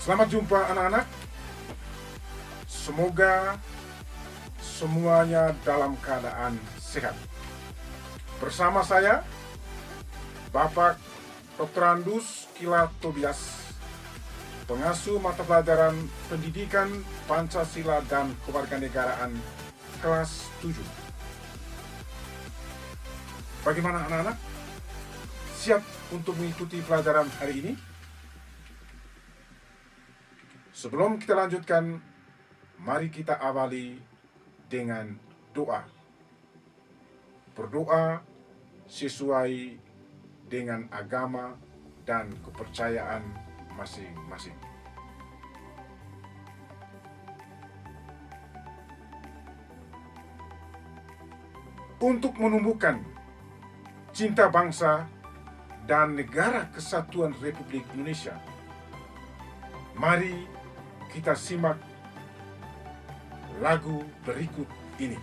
Selamat jumpa anak-anak. Semoga semuanya dalam keadaan sehat. Bersama saya, Bapak Dr. Andus Kila Tobias, pengasuh mata pelajaran Pendidikan Pancasila dan Kewarganegaraan kelas 7. Bagaimana anak-anak? Siap untuk mengikuti pelajaran hari ini? Sebelum kita lanjutkan, mari kita awali dengan doa. Berdoa sesuai dengan agama dan kepercayaan masing-masing. Untuk menumbuhkan cinta bangsa dan negara kesatuan Republik Indonesia, mari kita simak lagu berikut ini.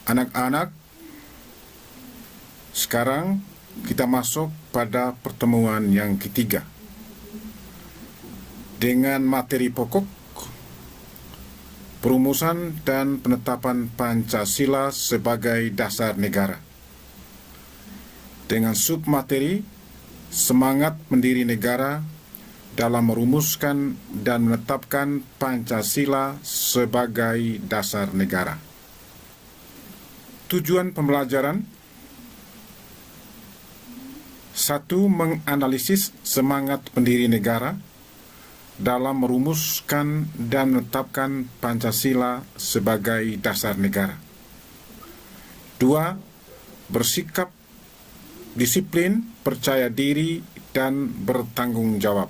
Anak-anak, sekarang kita masuk pada pertemuan yang ketiga dengan materi pokok perumusan dan penetapan Pancasila sebagai dasar negara, dengan submateri semangat mendiri negara dalam merumuskan dan menetapkan Pancasila sebagai dasar negara. Tujuan pembelajaran: 1. Menganalisis semangat pendiri negara dalam merumuskan dan menetapkan Pancasila sebagai dasar negara. 2. Bersikap disiplin, percaya diri, dan bertanggung jawab.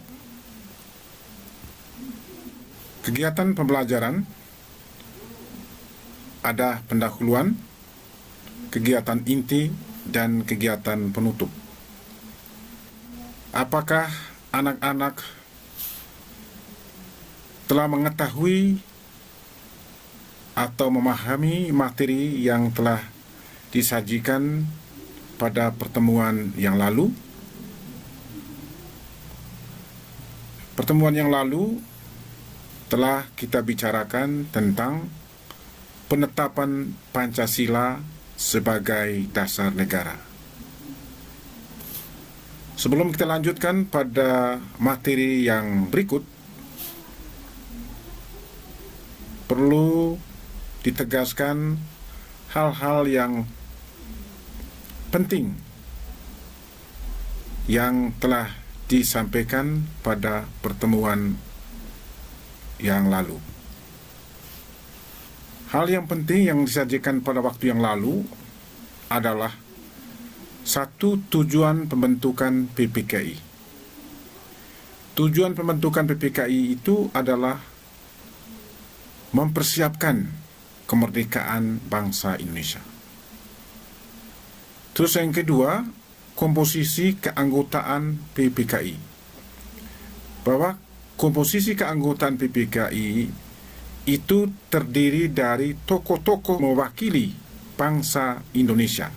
Kegiatan pembelajaran ada pendahuluan, kegiatan inti, dan kegiatan penutup. Apakah anak-anak telah mengetahui atau memahami materi yang telah disajikan pada pertemuan yang lalu. Pertemuan yang lalu telah kita bicarakan tentang penetapan Pancasila sebagai dasar negara. Sebelum kita lanjutkan pada materi yang berikut, perlu ditegaskan hal-hal yang penting yang telah disampaikan pada pertemuan yang lalu. Hal yang penting yang disajikan pada waktu yang lalu adalah satu, tujuan pembentukan PPKI. Tujuan pembentukan PPKI itu adalah mempersiapkan kemerdekaan bangsa Indonesia. Terus yang kedua, komposisi keanggotaan PPKI. Bahwa komposisi keanggotaan PPKI itu terdiri dari tokoh-tokoh mewakili bangsa Indonesia.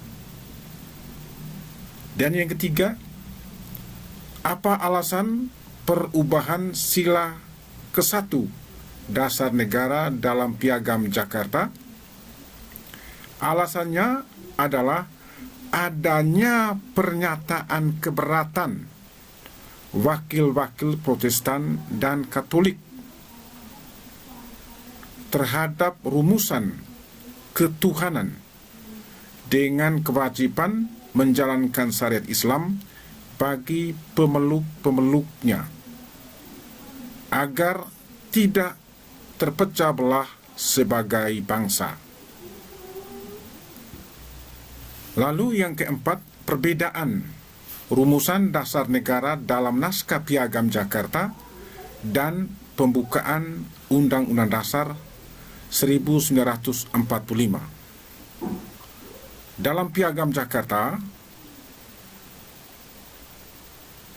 Dan yang ketiga, apa alasan perubahan sila ke-1 dasar negara dalam Piagam Jakarta? Alasannya adalah adanya pernyataan keberatan wakil-wakil Protestan dan Katolik terhadap rumusan ketuhanan dengan kewajiban menjalankan syariat Islam bagi pemeluk-pemeluknya agar tidak terpecah belah sebagai bangsa. Lalu yang keempat, perbedaan rumusan dasar negara dalam naskah Piagam Jakarta dan pembukaan Undang-Undang Dasar 1945. Dalam Piagam Jakarta,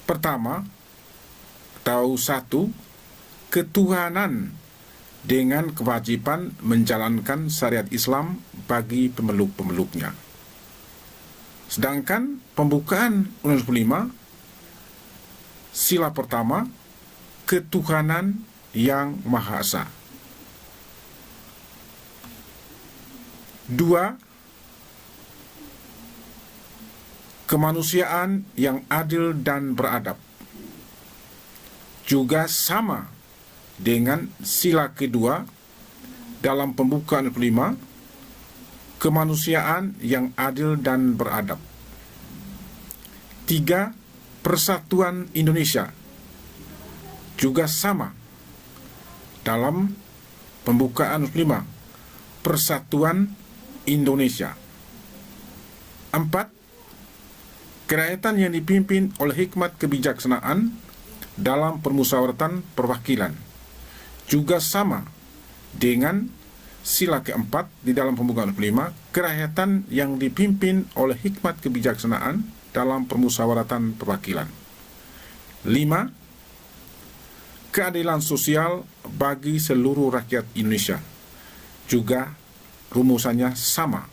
pertama, atau satu, ketuhanan dengan kewajiban menjalankan syariat Islam bagi pemeluk-pemeluknya. Sedangkan pembukaan Undang-Undang 45, sila pertama, ketuhanan yang Maha Esa. 2, kemanusiaan yang adil dan beradab. Juga sama dengan sila kedua dalam pembukaan 5, kemanusiaan yang adil dan beradab. 3, persatuan Indonesia. Juga sama dalam pembukaan 5, persatuan Indonesia. 4, kerakyatan yang dipimpin oleh hikmat kebijaksanaan dalam permusyawaratan perwakilan. Juga sama dengan sila keempat di dalam pembukaan 5, kerakyatan yang dipimpin oleh hikmat kebijaksanaan dalam permusyawaratan perwakilan. 5, keadilan sosial bagi seluruh rakyat Indonesia. Juga rumusannya sama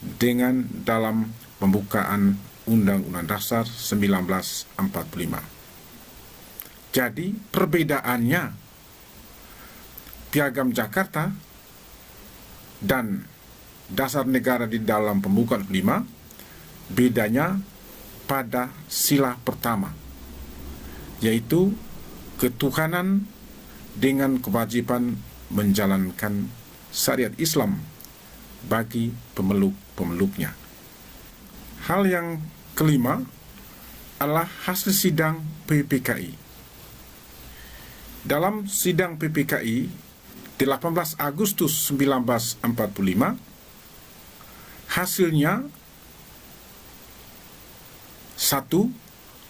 dengan dalam pembukaan Undang-Undang Dasar 1945. Jadi perbedaannya Piagam Jakarta dan dasar negara di dalam pembukaan 5, bedanya pada sila pertama, yaitu ketuhanan dengan kewajiban menjalankan syariat Islam bagi pemeluk-pemeluknya. Hal yang kelima adalah hasil sidang PPKI. Dalam sidang PPKI 18 Agustus 1945, hasilnya 1,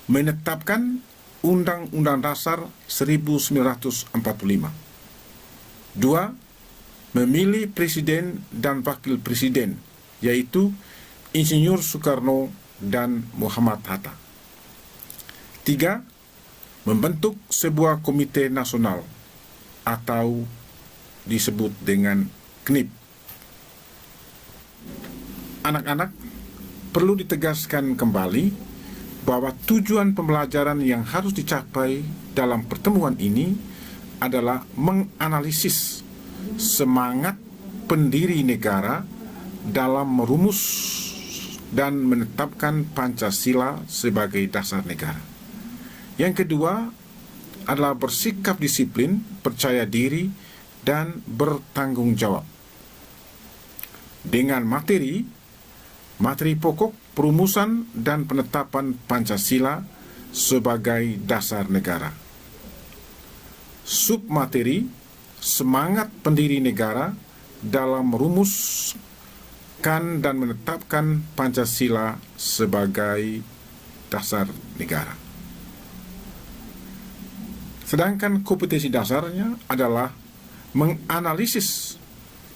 menetapkan Undang-Undang Dasar 1945. 2, memilih presiden dan wakil presiden, yaitu Insinyur Soekarno dan Muhammad Hatta. 3, membentuk sebuah komite nasional atau disebut dengan KNIP. anak-anak, perlu ditegaskan kembali bahwa tujuan pembelajaran yang harus dicapai dalam pertemuan ini adalah menganalisis semangat pendiri negara dalam merumus dan menetapkan Pancasila sebagai dasar negara. Yang kedua adalah bersikap disiplin, percaya diri, dan bertanggung jawab. Dengan materi pokok perumusan dan penetapan Pancasila sebagai dasar negara. Submateri, semangat pendiri negara dalam merumuskan dan menetapkan Pancasila sebagai dasar negara. Sedangkan kompetensi dasarnya adalah menganalisis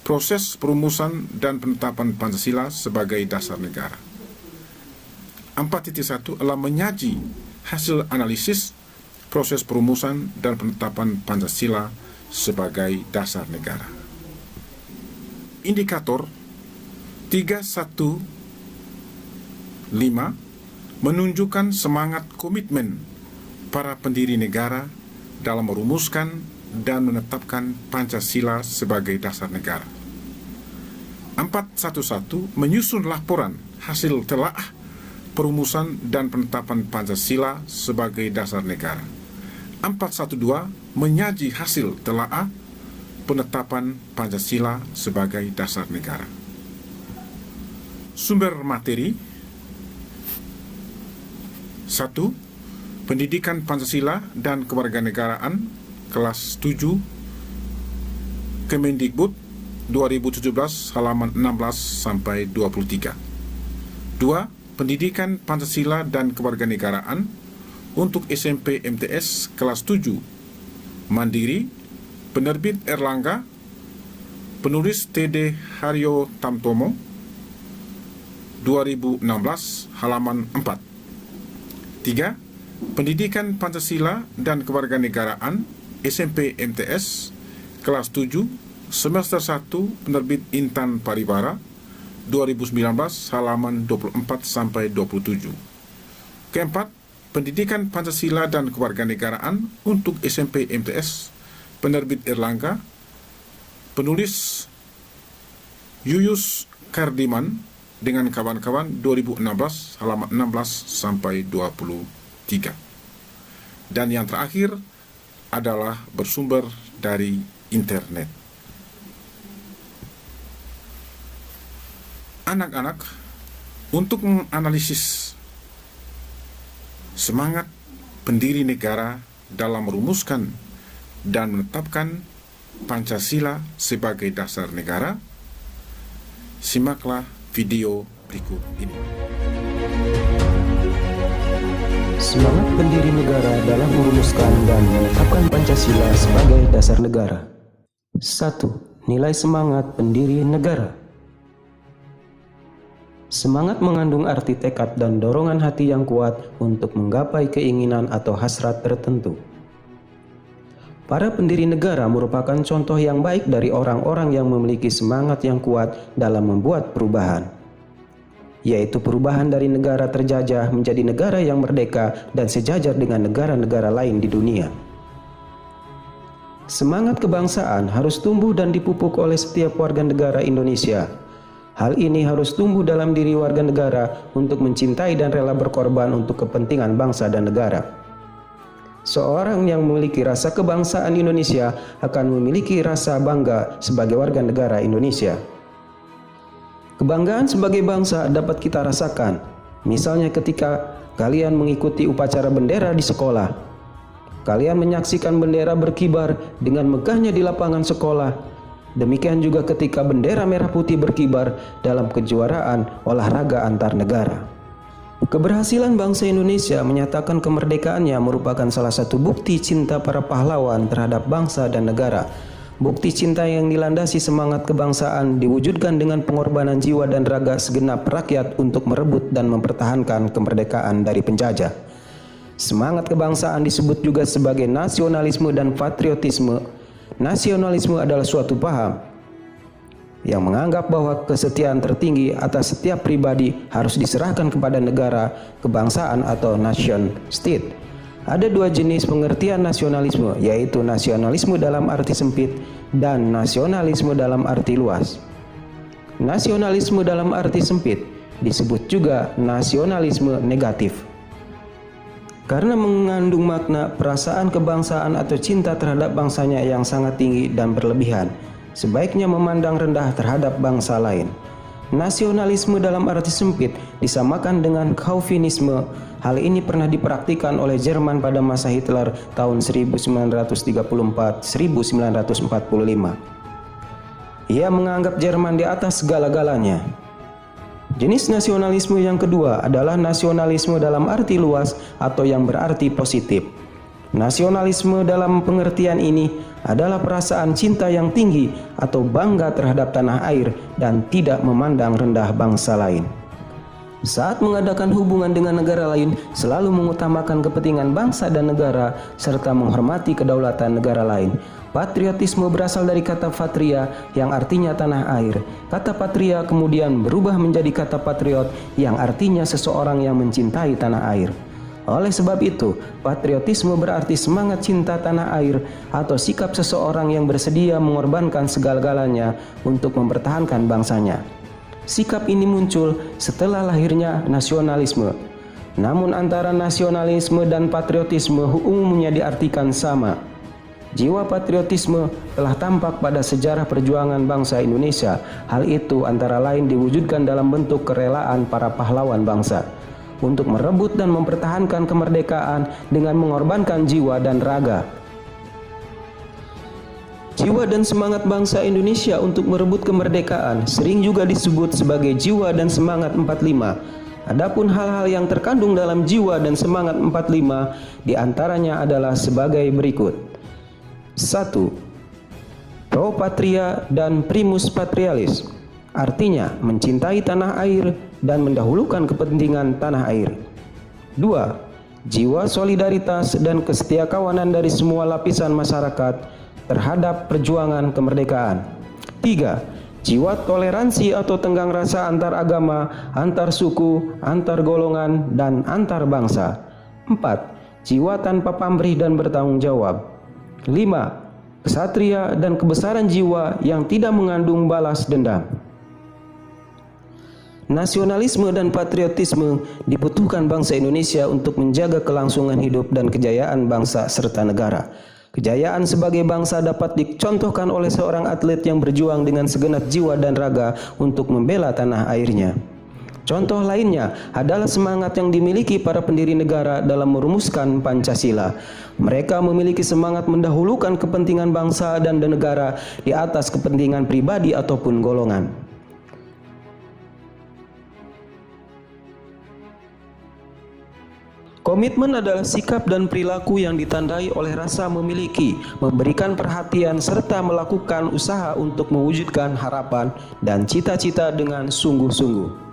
proses perumusan dan penetapan Pancasila sebagai dasar negara. 4.1 adalah menyaji hasil analisis proses perumusan dan penetapan Pancasila sebagai dasar negara. Indikator 3.1.5 menunjukkan semangat komitmen para pendiri negara dalam merumuskan dan menetapkan Pancasila sebagai dasar negara. 4.1.1 menyusun laporan hasil telaah perumusan dan penetapan Pancasila sebagai dasar negara. 4.1.2 menyaji hasil telaah penetapan Pancasila sebagai dasar negara. Sumber materi 1. Pendidikan Pancasila dan Kewarganegaraan kelas 7 Kemendikbud 2017 halaman 16 sampai 23. 2. Pendidikan Pancasila dan Kewarganegaraan untuk SMP MTS kelas 7 Mandiri, penerbit Erlangga, penulis TD Haryo Tamtomo 2016 halaman 4. 3. Pendidikan Pancasila dan Kewarganegaraan SMP MTS kelas 7 semester 1 penerbit Intan Paribara 2019 halaman 24 sampai 27. Keempat, Pendidikan Pancasila dan Kewarganegaraan untuk SMP MTS penerbit Erlangga, penulis Yuyus Kardiman dengan kawan-kawan 2016 halaman 16 sampai 23. Dan yang terakhir adalah bersumber dari internet. Anak-anak, untuk menganalisis semangat pendiri negara dalam merumuskan dan menetapkan Pancasila sebagai dasar negara, simaklah video berikut ini. Semangat pendiri negara dalam merumuskan dan menetapkan Pancasila sebagai dasar negara. 1. Nilai semangat pendiri negara. Semangat mengandung arti tekad dan dorongan hati yang kuat untuk menggapai keinginan atau hasrat tertentu. Para pendiri negara merupakan contoh yang baik dari orang-orang yang memiliki semangat yang kuat dalam membuat perubahan, yaitu perubahan dari negara terjajah menjadi negara yang merdeka dan sejajar dengan negara-negara lain di dunia. Semangat kebangsaan harus tumbuh dan dipupuk oleh setiap warga negara Indonesia. Hal ini harus tumbuh dalam diri warga negara untuk mencintai dan rela berkorban untuk kepentingan bangsa dan negara. Seorang yang memiliki rasa kebangsaan Indonesia akan memiliki rasa bangga sebagai warga negara Indonesia. Kebanggaan sebagai bangsa dapat kita rasakan, misalnya ketika kalian mengikuti upacara bendera di sekolah. Kalian menyaksikan bendera berkibar dengan megahnya di lapangan sekolah. Demikian juga ketika bendera merah putih berkibar dalam kejuaraan olahraga antar negara. Keberhasilan bangsa Indonesia menyatakan kemerdekaannya merupakan salah satu bukti cinta para pahlawan terhadap bangsa dan negara. Bukti cinta yang dilandasi semangat kebangsaan diwujudkan dengan pengorbanan jiwa dan raga segenap rakyat untuk merebut dan mempertahankan kemerdekaan dari penjajah. Semangat kebangsaan disebut juga sebagai nasionalisme dan patriotisme. Nasionalisme adalah suatu paham yang menganggap bahwa kesetiaan tertinggi atas setiap pribadi harus diserahkan kepada negara, kebangsaan atau nation state. Ada dua jenis pengertian nasionalisme, yaitu nasionalisme dalam arti sempit dan nasionalisme dalam arti luas. Nasionalisme dalam arti sempit disebut juga nasionalisme negatif, karena mengandung makna perasaan kebangsaan atau cinta terhadap bangsanya yang sangat tinggi dan berlebihan, sebaiknya memandang rendah terhadap bangsa lain. Nasionalisme dalam arti sempit disamakan dengan Calvinisme. Hal ini pernah dipraktikkan oleh Jerman pada masa Hitler tahun 1934-1945. Ia menganggap Jerman di atas segala-galanya. Jenis nasionalisme yang kedua adalah nasionalisme dalam arti luas atau yang berarti positif. Nasionalisme dalam pengertian ini adalah perasaan cinta yang tinggi atau bangga terhadap tanah air dan tidak memandang rendah bangsa lain. Saat mengadakan hubungan dengan negara lain, selalu mengutamakan kepentingan bangsa dan negara serta menghormati kedaulatan negara lain. Patriotisme berasal dari kata patria yang artinya tanah air. Kata patria kemudian berubah menjadi kata patriot yang artinya seseorang yang mencintai tanah air. Oleh sebab itu, patriotisme berarti semangat cinta tanah air atau sikap seseorang yang bersedia mengorbankan segala-galanya untuk mempertahankan bangsanya. Sikap ini muncul setelah lahirnya nasionalisme. Namun antara nasionalisme dan patriotisme umumnya diartikan sama. Jiwa patriotisme telah tampak pada sejarah perjuangan bangsa Indonesia. Hal itu antara lain diwujudkan dalam bentuk kerelaan para pahlawan bangsa untuk merebut dan mempertahankan kemerdekaan dengan mengorbankan jiwa dan raga. Jiwa dan semangat bangsa Indonesia untuk merebut kemerdekaan sering juga disebut sebagai jiwa dan semangat 45. Adapun hal-hal yang terkandung dalam jiwa dan semangat 45 diantaranya adalah sebagai berikut. 1. Pro patria dan primus patrialis, artinya mencintai tanah air dan mendahulukan kepentingan tanah air. 2. Jiwa solidaritas dan kesetiakawanan dari semua lapisan masyarakat terhadap perjuangan kemerdekaan. 3. Jiwa toleransi atau tenggang rasa antar agama, antar suku, antar golongan, dan antar bangsa. 4. Jiwa tanpa pamrih dan bertanggung jawab. 5. Kesatria dan kebesaran jiwa yang tidak mengandung balas dendam. Nasionalisme dan patriotisme dibutuhkan bangsa Indonesia untuk menjaga kelangsungan hidup dan kejayaan bangsa serta negara. Kejayaan sebagai bangsa dapat dicontohkan oleh seorang atlet yang berjuang dengan segenap jiwa dan raga untuk membela tanah airnya. Contoh lainnya adalah semangat yang dimiliki para pendiri negara dalam merumuskan Pancasila. Mereka memiliki semangat mendahulukan kepentingan bangsa dan negara di atas kepentingan pribadi ataupun golongan. Komitmen adalah sikap dan perilaku yang ditandai oleh rasa memiliki, memberikan perhatian, serta melakukan usaha untuk mewujudkan harapan dan cita-cita dengan sungguh-sungguh.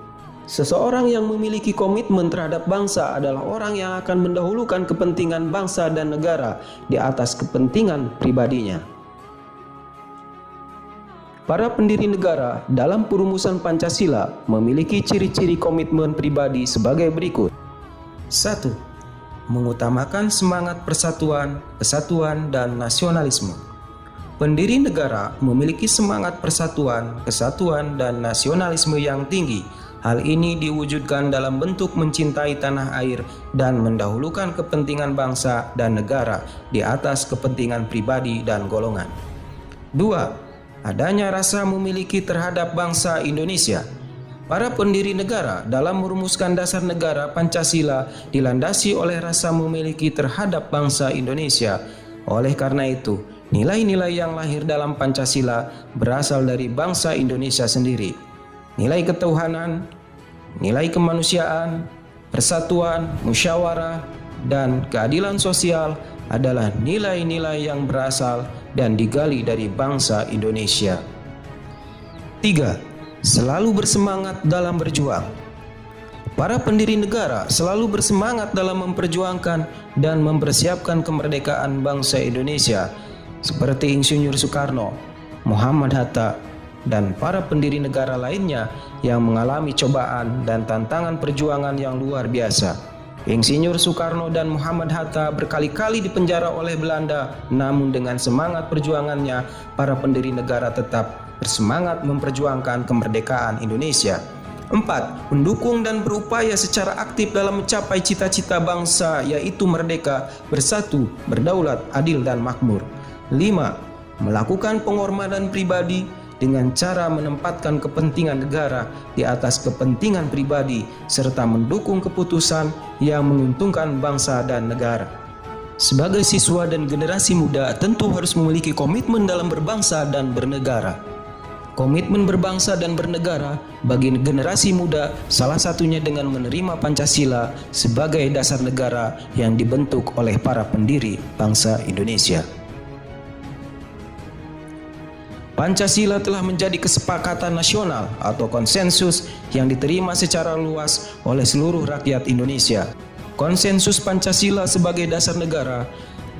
Seseorang yang memiliki komitmen terhadap bangsa adalah orang yang akan mendahulukan kepentingan bangsa dan negara di atas kepentingan pribadinya. Para pendiri negara dalam perumusan Pancasila memiliki ciri-ciri komitmen pribadi sebagai berikut. 1. Mengutamakan semangat persatuan, kesatuan, dan nasionalisme. Pendiri negara memiliki semangat persatuan, kesatuan, dan nasionalisme yang tinggi. Hal ini diwujudkan dalam bentuk mencintai tanah air dan mendahulukan kepentingan bangsa dan negara di atas kepentingan pribadi dan golongan. 2. Adanya rasa memiliki terhadap bangsa Indonesia. Para pendiri negara dalam merumuskan dasar negara Pancasila dilandasi oleh rasa memiliki terhadap bangsa Indonesia. Oleh karena itu, nilai-nilai yang lahir dalam Pancasila berasal dari bangsa Indonesia sendiri. Nilai ketuhanan, nilai kemanusiaan, persatuan, musyawarah, dan keadilan sosial adalah nilai-nilai yang berasal dan digali dari bangsa Indonesia. 3. Selalu bersemangat dalam berjuang. Para pendiri negara selalu bersemangat dalam memperjuangkan dan mempersiapkan kemerdekaan bangsa Indonesia, seperti Insinyur Soekarno, Muhammad Hatta, dan para pendiri negara lainnya yang mengalami cobaan dan tantangan perjuangan yang luar biasa. Insinyur Soekarno dan Muhammad Hatta berkali-kali dipenjara oleh Belanda, namun dengan semangat perjuangannya, para pendiri negara tetap bersemangat memperjuangkan kemerdekaan Indonesia. 4. Mendukung dan berupaya secara aktif dalam mencapai cita-cita bangsa, yaitu merdeka, bersatu, berdaulat, adil, dan makmur. 5. Melakukan pengorbanan pribadi dengan cara menempatkan kepentingan negara di atas kepentingan pribadi serta mendukung keputusan yang menguntungkan bangsa dan negara. Sebagai siswa dan generasi muda tentu harus memiliki komitmen dalam berbangsa dan bernegara. Komitmen berbangsa dan bernegara bagi generasi muda salah satunya dengan menerima Pancasila sebagai dasar negara yang dibentuk oleh para pendiri bangsa Indonesia. Pancasila telah menjadi kesepakatan nasional atau konsensus yang diterima secara luas oleh seluruh rakyat Indonesia. Konsensus Pancasila sebagai dasar negara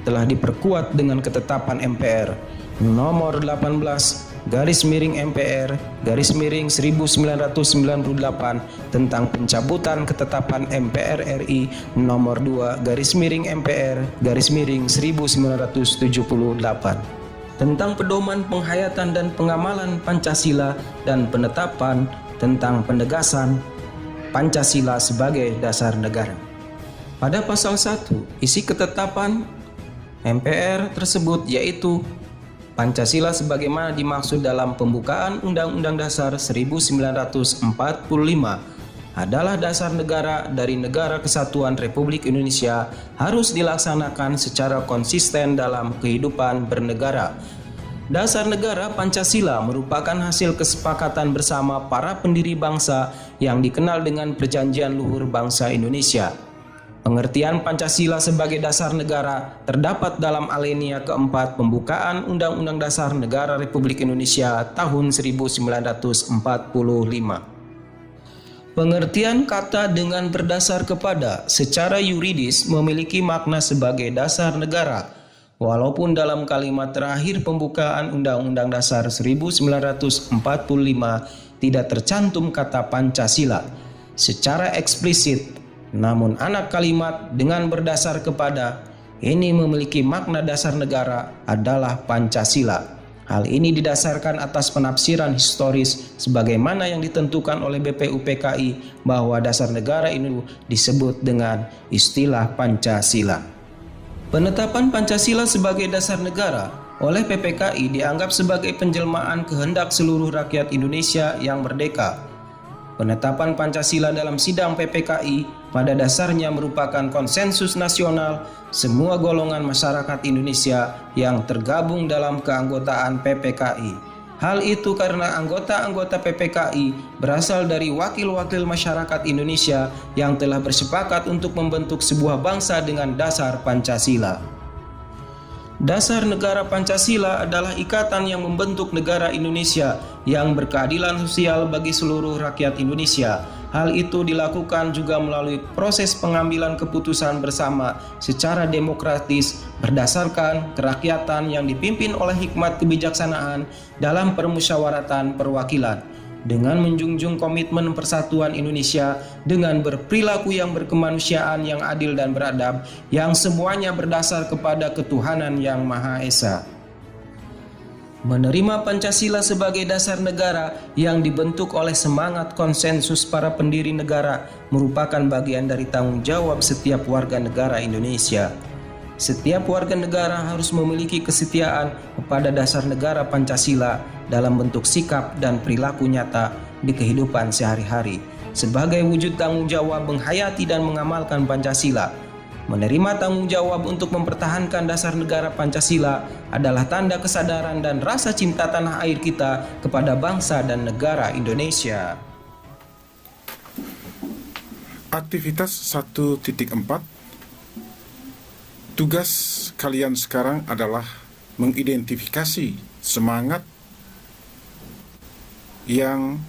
telah diperkuat dengan ketetapan MPR nomor 18/MPR/1998 tentang pencabutan ketetapan MPR RI nomor 2/MPR/1978 tentang pedoman penghayatan dan pengamalan Pancasila dan penetapan tentang penegasan Pancasila sebagai dasar negara. Pada pasal 1, isi ketetapan MPR tersebut yaitu Pancasila sebagaimana dimaksud dalam pembukaan Undang-Undang Dasar 1945 adalah dasar negara dari Negara Kesatuan Republik Indonesia, harus dilaksanakan secara konsisten dalam kehidupan bernegara. Dasar negara Pancasila merupakan hasil kesepakatan bersama para pendiri bangsa yang dikenal dengan Perjanjian Luhur Bangsa Indonesia. Pengertian Pancasila sebagai dasar negara terdapat dalam alinea keempat pembukaan Undang-Undang Dasar Negara Republik Indonesia tahun 1945. Pengertian kata dengan berdasar kepada secara yuridis memiliki makna sebagai dasar negara, walaupun dalam kalimat terakhir pembukaan Undang-Undang Dasar 1945 tidak tercantum kata Pancasila secara eksplisit, namun anak kalimat dengan berdasar kepada ini memiliki makna dasar negara adalah Pancasila. Hal ini didasarkan atas penafsiran historis sebagaimana yang ditentukan oleh BPUPKI bahwa dasar negara ini disebut dengan istilah Pancasila. Penetapan Pancasila sebagai dasar negara oleh PPKI dianggap sebagai penjelmaan kehendak seluruh rakyat Indonesia yang merdeka. Penetapan Pancasila dalam sidang PPKI pada dasarnya merupakan konsensus nasional semua golongan masyarakat Indonesia yang tergabung dalam keanggotaan PPKI. Hal itu karena anggota-anggota PPKI berasal dari wakil-wakil masyarakat Indonesia yang telah bersepakat untuk membentuk sebuah bangsa dengan dasar Pancasila. Dasar negara Pancasila adalah ikatan yang membentuk negara Indonesia yang berkeadilan sosial bagi seluruh rakyat Indonesia. Hal itu dilakukan juga melalui proses pengambilan keputusan bersama secara demokratis berdasarkan kerakyatan yang dipimpin oleh hikmat kebijaksanaan dalam permusyawaratan perwakilan. Dengan menjunjung komitmen persatuan Indonesia dengan berperilaku yang berkemanusiaan, yang adil dan beradab, yang semuanya berdasar kepada ketuhanan yang Maha Esa. Menerima Pancasila sebagai dasar negara yang dibentuk oleh semangat konsensus para pendiri negara merupakan bagian dari tanggung jawab setiap warga negara Indonesia. Setiap warga negara harus memiliki kesetiaan kepada dasar negara Pancasila dalam bentuk sikap dan perilaku nyata di kehidupan sehari-hari sebagai wujud tanggung jawab menghayati dan mengamalkan Pancasila. Menerima tanggung jawab untuk mempertahankan dasar negara Pancasila adalah tanda kesadaran dan rasa cinta tanah air kita kepada bangsa dan negara Indonesia. Aktivitas 1.4. Tugas kalian sekarang adalah mengidentifikasi semangat yang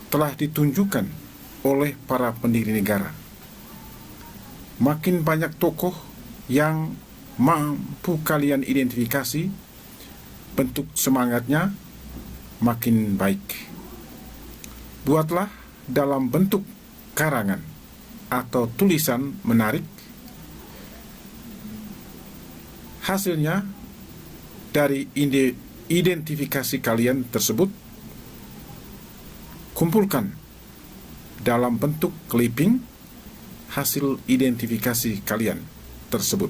telah ditunjukkan oleh para pendiri negara. Makin banyak tokoh yang mampu kalian identifikasi, bentuk semangatnya makin baik. Buatlah dalam bentuk karangan atau tulisan menarik. Hasilnya dari identifikasi kalian tersebut, kumpulkan dalam bentuk clipping hasil identifikasi kalian tersebut.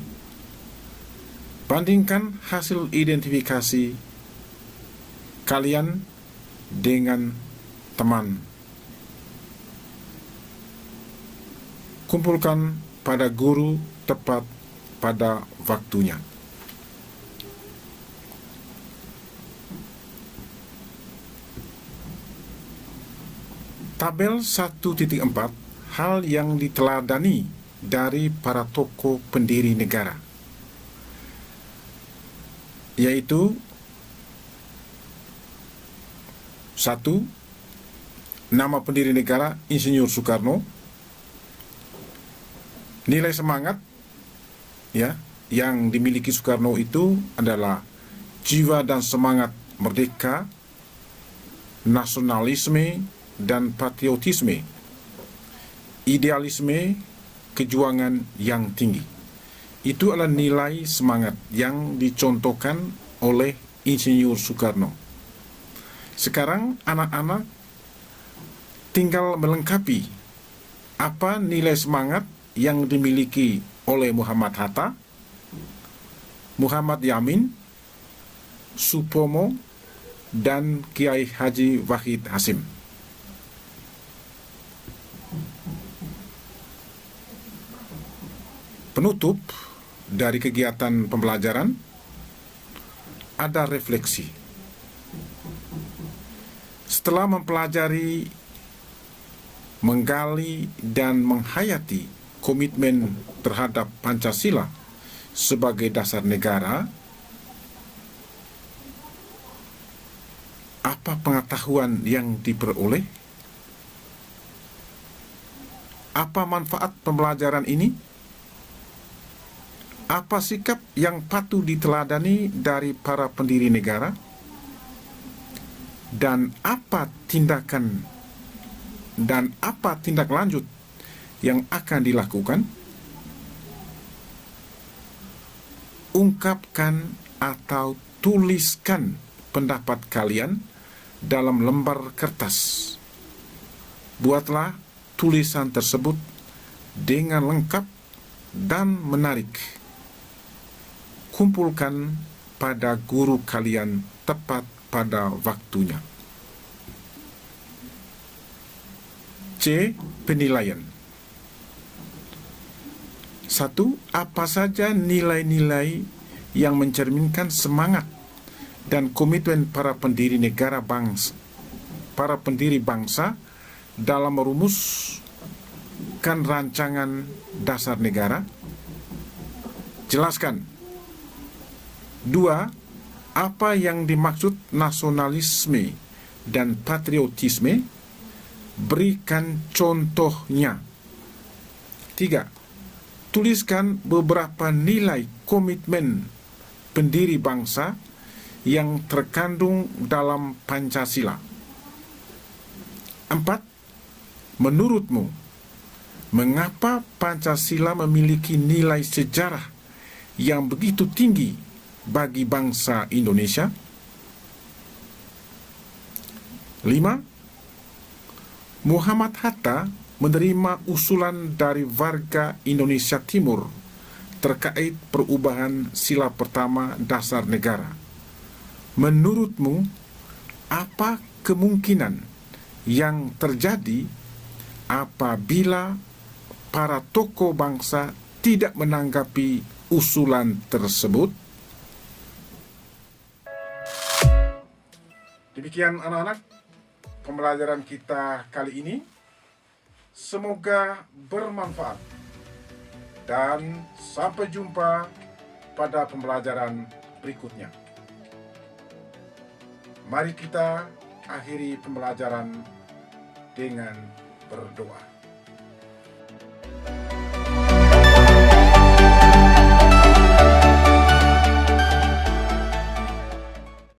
Bandingkan hasil identifikasi kalian dengan teman. Kumpulkan pada guru tepat pada waktunya. Tabel 1.4, hal yang diteladani dari para tokoh pendiri negara, yaitu 1. Nama pendiri negara Insinyur Soekarno. Nilai semangat yang dimiliki Soekarno itu adalah jiwa dan semangat merdeka, nasionalisme dan patriotisme, idealisme, kejuangan yang tinggi. Itu adalah nilai semangat yang dicontohkan oleh Insinyur Soekarno. Sekarang anak-anak tinggal melengkapi apa nilai semangat yang dimiliki oleh Muhammad Hatta, Muhammad Yamin, Supomo, dan Kiai Haji Wahid Hasim. Penutup dari kegiatan pembelajaran ada refleksi. Setelah mempelajari, menggali, dan menghayati komitmen terhadap Pancasila sebagai dasar negara, apa pengetahuan yang diperoleh? Apa manfaat pembelajaran ini? Apa sikap yang patut diteladani dari para pendiri negara? Dan apa tindakan dan apa tindak lanjut yang akan dilakukan? Ungkapkan atau tuliskan pendapat kalian dalam lembar kertas. Buatlah tulisan tersebut dengan lengkap dan menarik. Kumpulkan pada guru kalian tepat pada waktunya. C. Penilaian. 1. Apa saja nilai-nilai yang mencerminkan semangat dan komitmen para pendiri negara para pendiri bangsa dalam merumuskan rancangan dasar negara? Jelaskan. 2. Apa yang dimaksud nasionalisme dan patriotisme? Berikan contohnya. 3. Tuliskan beberapa nilai komitmen pendiri bangsa yang terkandung dalam Pancasila. 4. Menurutmu, mengapa Pancasila memiliki nilai sejarah yang begitu tinggi bagi bangsa Indonesia? 5. Muhammad Hatta menerima usulan dari warga Indonesia Timur terkait perubahan sila pertama dasar negara. Menurutmu, apa kemungkinan yang terjadi apabila para tokoh bangsa tidak menanggapi usulan tersebut? Demikian anak-anak, pembelajaran kita kali ini. Semoga bermanfaat. Dan sampai jumpa pada pembelajaran berikutnya. Mari kita akhiri pembelajaran dengan berdoa.